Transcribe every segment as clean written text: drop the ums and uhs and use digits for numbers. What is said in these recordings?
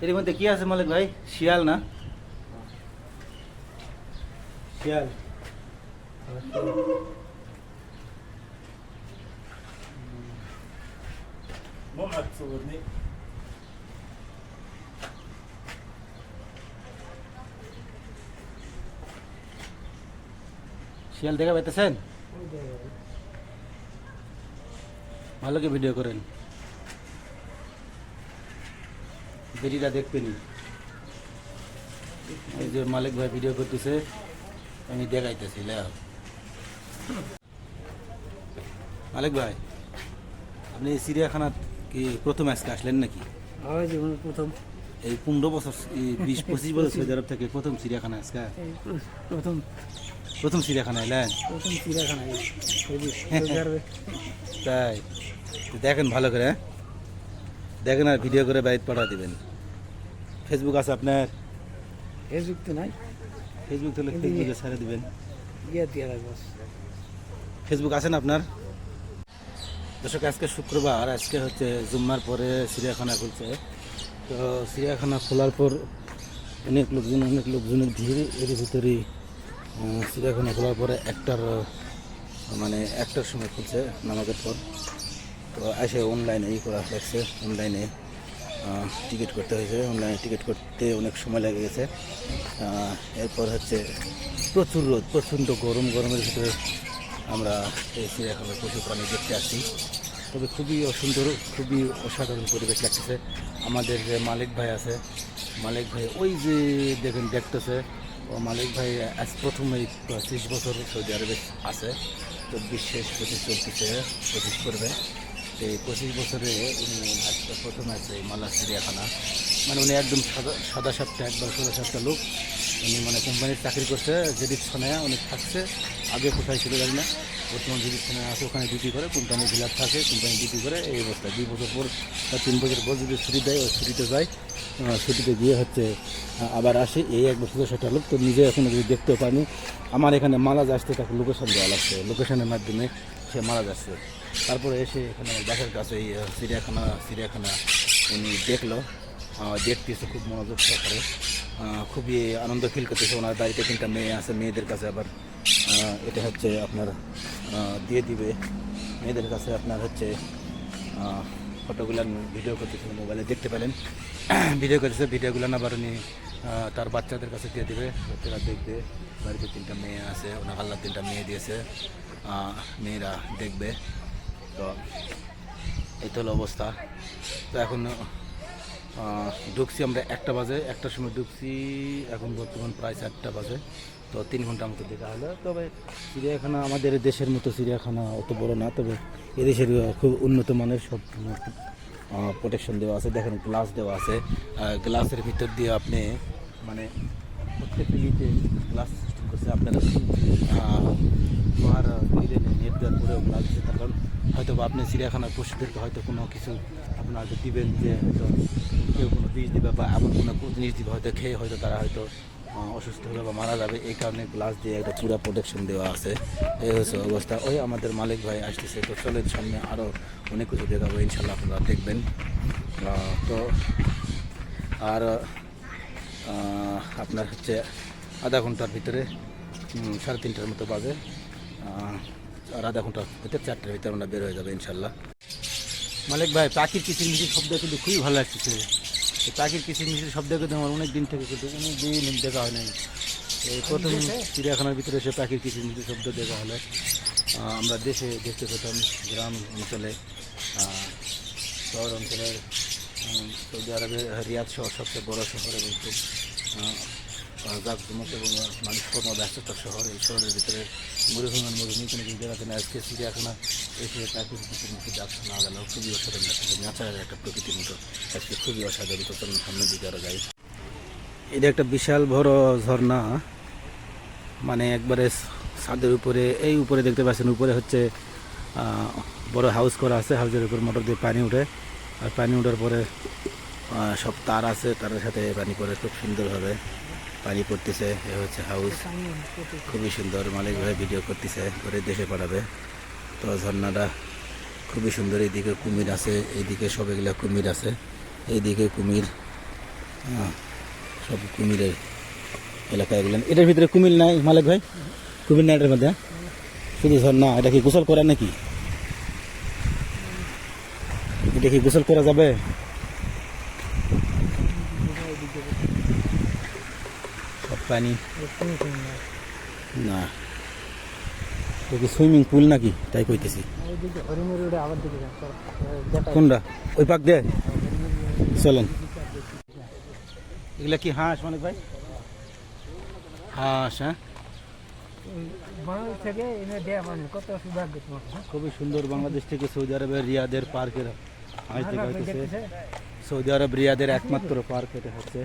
এর মধ্যে কি আছে মালিক ভাই? শিয়াল না? শিয়াল। শিয়াল দেখা পাইতেছেন? ভালো কি ভিডিও করেন, ভিডিওটা দেখবেনি। এই যে মালিক ভাই ভিডিও করতেছে, আমি দেখাইতেছি। মালিক ভাই, আপনি চিড়িয়াখানা কি প্রথম আজকে আসলেন নাকি? জীবনের প্রথম, এই 15 বছর, 20-25 বছর সৌদি আরব থেকে প্রথম চিড়িয়াখানা আজকে? প্রথম প্রথম চিড়িয়াখানা এলেন? প্রথম চিড়িয়াখানায় তাই তো দেখেন ভালো করে, হ্যাঁ? দেখেন আর ভিডিও করে বাইরে পাঠা দিবেন। ফেসবুক আছে আপনার? ফেসবুক তো নাই। ফেসবুক তাহলে ফেসবুকে ছেড়ে দিবেন। ইয়ে দিয়ে রাখবো। ফেসবুক আছে না আপনার? দর্শক, আজকে শুক্রবার, আজকে হচ্ছে জুম্মার পরে চিড়িয়াখানা খুলছে। তো চিড়িয়াখানা খোলার পর অনেক লোকজনের ভিড়। এর ভিতরেই চিড়িয়াখানা খোলার পরে একটার সময় খুলছে নামাজের পর। তো এসে অনলাইনে করা লাগছে, অনলাইনে টিকিট করতে হয়েছে। অনলাইনে টিকিট করতে অনেক সময় লেগে গেছে। এরপর হচ্ছে প্রচুর রোদ, প্রচণ্ড গরমের ভিতরে আমরা এই চিড়িয়াখানার পশু প্রাণী দেখতে আসছি। তবে খুবই সুন্দর, খুবই অসাধারণ পরিবেশ লাগতেছে। আমাদের যে মালিক ভাই আছে, মালিক ভাই ওই যে দেখেন দেখতেছে, ও মালিক ভাই আজ প্রথম এই 30 বছর সৌদি আরবে আছে। তো শেষ 25 চলতেছে, 25 করবে। এই 25 বছরে উনি আজকে প্রথম আছে এই মালা চিড়িয়াখানা। উনি একদম সাদা সাপটা, একবার সোজা সাপটা লোক। উনি কোম্পানির চাকরি করছে, জেডিকশনে উনি থাকছে। আগে কোথায় ছিল জানি না, বর্তমান জেডিকশনে আছে, ওখানে ডিউটি করে, কোম্পানি ভিলার থাকে, কোম্পানি ডিউটি করে। এই অবস্থা 2 বছর পর বা 3 বছর পর যদি ছুটি দেয়, ওই ছুটিতে যায়। ছুটিতে গিয়ে হচ্ছে আবার আসে। এই একবার সোজা সাপটা লোক। তো নিজে এখনো যদি দেখতেও পাইনি। আমার এখানে মালা আসতে তাকে লোকেশন দেওয়া লাগছে, লোকেশনের মাধ্যমে সে মারা যাচ্ছে। তারপরে এসে এখানে আমার বাসার কাছে এই চিড়িয়াখানা উনি দেখলো, দেখতেছে খুব মনোযোগ সহকারে, খুবই আনন্দ ফিল করতেছে। ওনার বাড়িতে 3টা মেয়ে আছে, মেয়েদের কাছে আবার এটা হচ্ছে আপনার দিয়ে দিবে। মেয়েদের কাছে আপনার হচ্ছে ফটোগুলো ভিডিও করতেছে, মোবাইলে দেখতে পেলেন। ভিডিও করতেছে, ভিডিওগুলো আবার উনি তার বাচ্চাদের কাছে দিয়ে দিবে, বাচ্চারা দেখবে। বাড়িতে 3টা মেয়ে আছে, ওনার আল্লাহ 3টা মেয়ে দিয়েছে, মেয়েরা দেখবে। তো এই তো হলো অবস্থা। তো এখন ঢুকছি আমরা 1টা বাজে, 1টার সময় ঢুকছি, এখন বর্তমান প্রায় 4টা বাজে। তো 3 ঘন্টার মতো দেখা হলো। তবে চিড়িয়াখানা আমাদের দেশের মতো চিড়িয়াখানা অত বড় না, তবে এদেশের খুব উন্নত মানের সব প্রোটেকশন দেওয়া আছে। দেখেন গ্লাস দেওয়া আছে, গ্লাসের ভিতর দিয়ে আপনি প্রত্যেকটা ইতে গ্লাস সিস্টেম করছে। আপনারা লোহার নেট দেওয়ার পরেও গ্লাস দিচ্ছে, তার কারণ হয়তো বা আপনি চিড়িয়াখানার পশুদেরকে হয়তো কোনো কিছু আপনার দিবেন, যে হয়তো কেউ কোনো বিষ দিবে বা এমন কোনো জিনিস দিবে, হয়তো খেয়ে হয়তো তারা হয়তো অসুস্থ হবে বা মারা যাবে। এই কারণে গ্লাস দিয়ে একটা পুরো প্রোটেকশন দেওয়া আছে। এই হচ্ছে অবস্থা। ওই আমাদের মালিক ভাই আসতেছে। তো চলেন সামনে আরও অনেক কিছু দেখাবো, ইনশাল্লাহ আপনারা দেখবেন। তো আর আপনার হচ্ছে আধা ঘন্টার ভিতরে 3:30টার মতো বাজে, আর আধা ঘন্টার ভিতরে 4টার ভিতরে আমরা বের হয়ে যাবে ইনশাল্লাহ। মালিক ভাই, পাখির কিচিরমিচির শব্দ কিন্তু খুবই ভালো লাগতেছে। এই পাখির কিচিরমিচির শব্দ কিন্তু আমার অনেক দিন থেকে কিন্তু অনেক দিন দেখা হয় নাই। এই প্রথম চিড়িয়াখানার ভিতরে এসে পাখির কিচিরমিচির শব্দ দেখা হলে। আমরা দেশে দেখতে পেতাম গ্রাম অঞ্চলে, শহর অঞ্চলের, সৌদি আরবের রিয়াদ শহর সবচেয়ে বড় শহর এবং খুব জাঁকজমক এবং মানুষ কর্মব্যস্ততার শহর। এই শহরের ভিতরে মরুভূমি কোনো কিছু দেখাচ্ছে না। আজকে চিড়িয়াখানা এসে প্রাকৃতিক কিছুর মুখে যাচ্ছে না গেলেও খুবই অসাধারণ লাগছে, ন্যাচারাল একটা প্রকৃতির মতো আজকে খুবই অসাধারণ। তো সামনের দিকে আরও যাই। এটা একটা বিশাল বড় ঝর্ণা, একবারে ছাদের উপরে, এই উপরে দেখতে পাচ্ছেন, উপরে হচ্ছে বড় হাউস করা আছে। হাউসের উপর মোটর দিয়ে পানি উঠে, আর পানি ওঠার পরে সব তার আছে, তারের সাথে পানি পড়ে খুব সুন্দরভাবে পানি পড়তেছে। এ হচ্ছে হাউস, খুবই সুন্দর। মালিক ভাই ভিডিও করতেছে, করে দেশে পাঠাবে। তো ঝর্ণাটা খুবই সুন্দর। এইদিকে কুমির আছে, এইদিকে সব এগুলা কুমির আছে, এইদিকে কুমির, হ্যাঁ, সব কুমিরের এলাকা এগুলো। এটার ভিতরে কুমির নাই মালিক ভাই? কুমির নাই এটার মধ্যে? শুধু ঝর্ণা। এটা কি গোসল করা নাকি? এটা কি গোসল করা যাবে? সব পানি না, তো কি সুইমিং পুল নাকি তাই কইতেছি। ওইদিকে হরিমুর রোডে আবার দিকে কোনটা? ওই পাক দে চলেন। এগুলা কি হাঁস মালিক ভাই? হাঁস, হ্যাঁ, বাংলাদেশ থেকে এনে দেয়া মানে কত সৌভাগ্য তোমার। খুবই সুন্দর। বাংলাদেশ থেকে সৌদি আরবের রিয়াদের পার্কের হাঁস দেখা হইতেছে। সৌদি আরব রিয়াদের একমাত্র পার্ক এটা হচ্ছে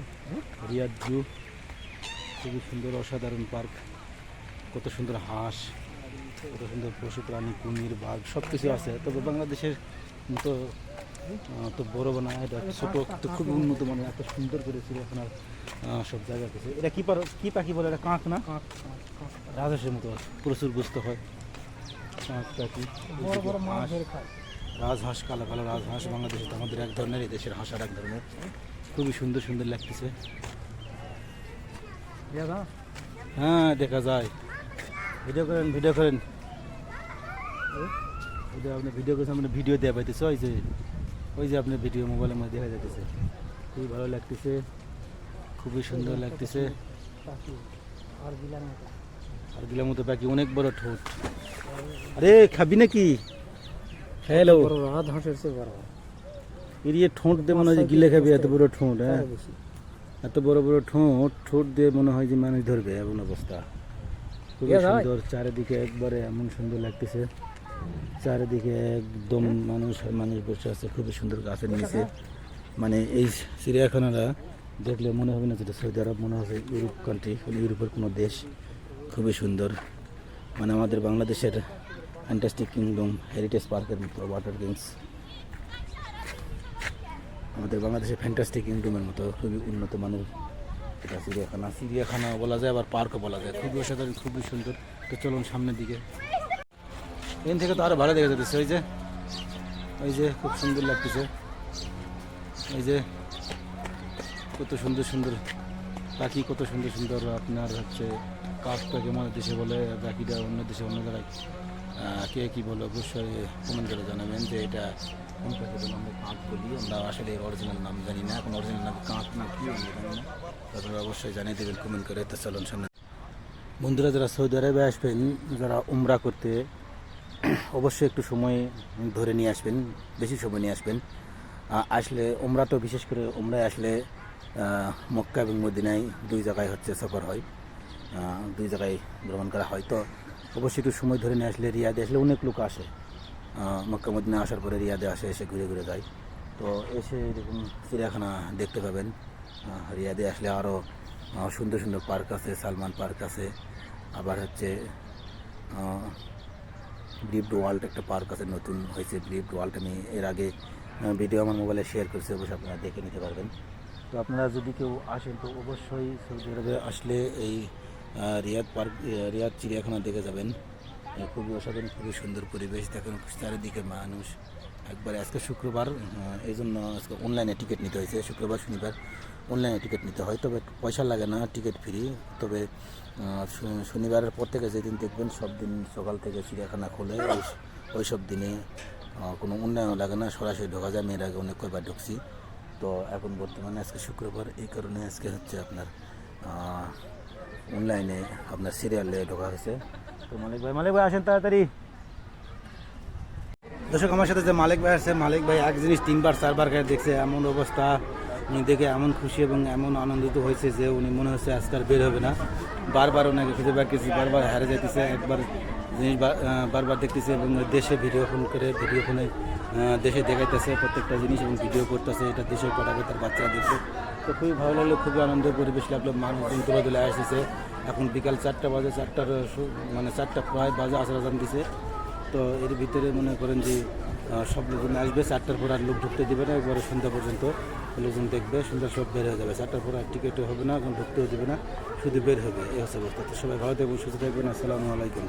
রিয়াদ জু। খুবই সুন্দর অসাধারণ পার্ক। কত সুন্দর হাঁস, কত সুন্দর পশু প্রাণী, কুমির, বাঘ সব কিছু আছে। তবে বাংলাদেশের মতো তো বড় না, এটা ছোট, তো খুবই উন্নত মানের, এত সুন্দর করে চিড়িয়াখানার সব জায়গা কিছু। এটা কি পাখি বলে? এটা কাক না? রাজহাঁসের মতো প্রচুর বুঝতে হয়। কাক পাখি, বড় বড় মাছ হাঁস, ধরে খায়। রাজহাঁস, কালো কালো রাজহাঁস। বাংলাদেশে তো আমাদের এক ধরনের, এই দেশের হাঁস আর এক ধরনের। খুবই সুন্দর সুন্দর লাগতেছে। হ্যাঁ, দেখা যায়। ভিডিও করেন, ভিডিও করেন। আপনি ভিডিও করেছেন, আপনি ভিডিও দেওয়া পাইতেছে। ওই যে আপনার ভিডিও মোবাইলের মধ্যে দেখা যাইতেছে। খুবই ভালো লাগতেছে, খুবই সুন্দর লাগতেছে। আর গিলার মতো পাখি, অনেক বড় ঠোঁট। আরে খাবি নাকি? হ্যালো, রাজহাঁসের চেয়ে বড়। এরিয়ে ঠোঁট দিয়ে মনে হয় যে গিলে খাবি, এত বড় ঠোঁট। হ্যাঁ, এত বড় বড় ঠোঁট, ঠোঁট দিয়ে মনে হয় যে মানুষ ধরবে, এমন অবস্থা। খুবই সুন্দর, চারিদিকে একবারে এমন সুন্দর লাগতেছে। চারিদিকে একদম মানুষ আর মানুষ বসে আছে, খুবই সুন্দর গাছের নিচে। মানে এই চিড়িয়াখানাটা দেখলে মনে হবে না যেটা সৌদি আরব, মনে হবে ইউরোপ কান্ট্রি, ইউরোপের কোনো দেশ। খুবই সুন্দর, মানে আমাদের বাংলাদেশের ফ্যান্টাস্টিক কিংডম হেরিটেজ পার্কের মতো, ওয়াটার কিংস আমাদের বাংলাদেশের ফ্যান্টাস্টিক কিংডমের মতো খুবই উন্নত মানের এটা চিড়িয়াখানা। চিড়িয়াখানা বলা যায়, আবার পার্কও বলা যায়। খুবই অসাধারণ, খুবই সুন্দর। তো চলুন সামনের দিকে। এখান থেকে তো আরো ভালো দেখা যাচ্ছে। ওই যে খুব সুন্দর লাগতেছে। এই যে কত সুন্দর সুন্দর পাখি, কত সুন্দর সুন্দর আপনার হচ্ছে কাকটাকে আমাদের দেশে বলে, বাকিটা অন্য দেশে অন্য জায়গায়। কে কী বলে অবশ্যই কমেন্ট করে জানাবেন যে এটা কোন পাখি বলে। আমরা কাক বলি, আমরা আসলে এর অরিজিনাল নাম জানি না। এখন অরিজিনাল নাম কাক না কি আমরা জানি না, আপনারা অবশ্যই জানিয়ে দেবেন কমেন্ট করে। তো চলুন সামনে। বন্ধুরা, যারা সৌদি আরবে আসবেন, যারা উমরা করতে, অবশ্যই একটু সময় ধরে নিয়ে আসবেন, বেশি সময় নিয়ে আসবেন। আসলে উমরা তো বিশেষ করে উমরায় আসলে মক্কা এবং মদিনায় দুই জায়গায় হচ্ছে সফর হয়, দুই জায়গায় ভ্রমণ করা হয়। তো অবশ্যই একটু সময় ধরে নিয়ে আসলে, রিয়াদে আসলে অনেক লোক আসে, মক্কা মদিনা আসার পরে রিয়াদে আসে, এসে ঘুরে ঘুরে যায়। তো এসে এরকম চিড়িয়াখানা দেখতে পাবেন। রিয়াদে আসলে আরও সুন্দর সুন্দর পার্ক আছে, সালমান পার্ক আছে, আবার হচ্ছে ব্লিভড ওয়ার্ল্ড একটা পার্ক আছে, নতুন হয়েছে ব্লিভড ওয়ার্ল্ড। আমি এর আগে ভিডিও আমার মোবাইলে শেয়ার করছি, অবশ্যই আপনারা দেখে নিতে পারবেন। তো আপনারা যদি কেউ আসেন তো অবশ্যই সৌদি আরবে আসলে এই রিয়াদ পার্ক, রিয়াদ চিড়িয়াখানা দেখে যাবেন। খুবই অসাধারণ, খুবই সুন্দর পরিবেশ। দেখেন চারিদিকে মানুষ একবারে। আজকে শুক্রবার, এই জন্য আজকে অনলাইনে টিকিট নিতে হয়েছে। শুক্রবার শনিবার অনলাইনে টিকিট নিতে হয়, তবে পয়সা লাগে না, টিকিট ফ্রি। তবে শনিবারের পর থেকে যেদিন দেখবেন সব দিন সকাল থেকে চিড়িয়াখানা খোলে, ওই সব দিনে কোনো উন্নয়ন লাগে না, সরাসরি ঢোকা যায়। মেয়ের আগে অনেক কয়বার ঢুকছি। তো এখন বর্তমানে আজকে শুক্রবার, এই কারণে আজকে হচ্ছে আপনার অনলাইনে আপনার সিরিয়ালে ঢোকা হয়েছে। তো মালিক ভাই আসেন তাড়াতাড়ি। দর্শক, আমার সাথে যে মালিক ভাই আছে, মালিক ভাই এক জিনিস 3বার 4বার করে দেখছে। এমন অবস্থা, উনি দেখে এমন খুশি এবং এমন আনন্দিত হয়েছে যে উনি মনে হচ্ছে আজকাল বের হবে না। বারবার ওনাকে খুঁজে পাচ্ছি, বারবার হারে যেতেছে, একবার জিনিস বারবার দেখতেছে এবং দেশে ভিডিও ফোনে দেশে দেখাইতেছে প্রত্যেকটা জিনিস এবং ভিডিও করতেছে। এটা দেশে পাঠাবে, তার বাচ্চারা দেখবে। তো খুবই ভালো লাগলো, খুবই আনন্দের পরিবেশ লাগলো। মানুষজন তোলা আসতেছে। এখন বিকাল 4টা বাজে, 4টার মানে 4টা প্রায় বাজে, আসর আজান দিছে। তো এর ভিতরে মনে করেন যে সব লোকজন আসবে। 4টার পর আর লোক ঢুকতে দেবে না, একবারে সন্ধ্যা পর্যন্ত লোকজন দেখবে। সন্ধ্যা সব বের হয়ে যাবে। 4টার পর আর টিকিটও হবে না, এখন ঢুকতেও দেবে না, শুধু বের হবে। এই হচ্ছে অবস্থা। তো সবাই ভালো থাকবেন, সুস্থ থাকবেন। আসসালামু আলাইকুম।